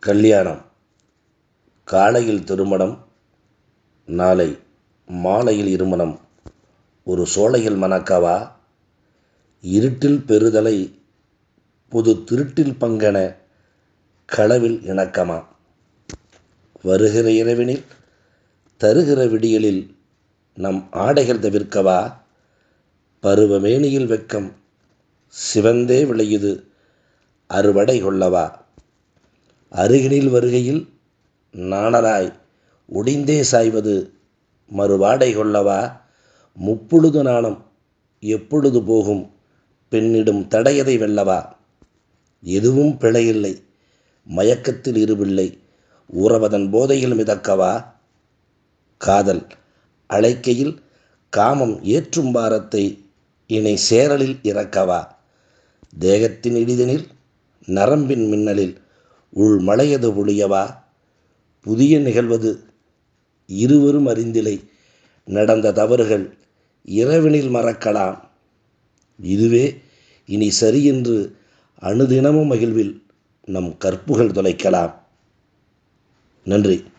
கல்யாணம். காலையில் திருமணம், நாளை மாலையில் இருமணம். ஒரு சோலையில் மணக்கவா, இருட்டில் பெறுதலை பொது திருட்டில் பங்கென களவில் இணக்கமா. வருகிற இரவினில் தருகிற விடியலில் நம் ஆடைகள் தவிர்க்கவா, பருவமேனியில் வெட்கம் சிவந்தே விளையுது அறுவடை கொள்ளவா. அருகினில் வருகையில் நாணலாய் ஒடிந்தே சாய்வது மறுவாடை கொள்ளவா. முப்பொழுது நாணம் எப்பொழுது போகும் பெண்ணிடும் தடையதை வெல்லவா. எதுவும் பிழையில்லை மயக்கத்தில் இருவில்லை உறவதன் போதையில் மிதக்கவா. காதல் அழைக்கையில் காமம் ஏற்றும் பாரத்தை இணை சேரலில் இறக்கவா. தேகத்தின் இடிதனில் நரம்பின் மின்னலில் உள் மலையது பொழியவா. புதிய நிகழ்வது இருவரும் அறிந்திலை நடந்த தவறுகள் இரவினில் மறக்கலாம். இதுவே இனி சரியென்று அனுதினமும் மகிழ்வில் நம் கற்புகள் தொலைக்கலாம். நன்றி.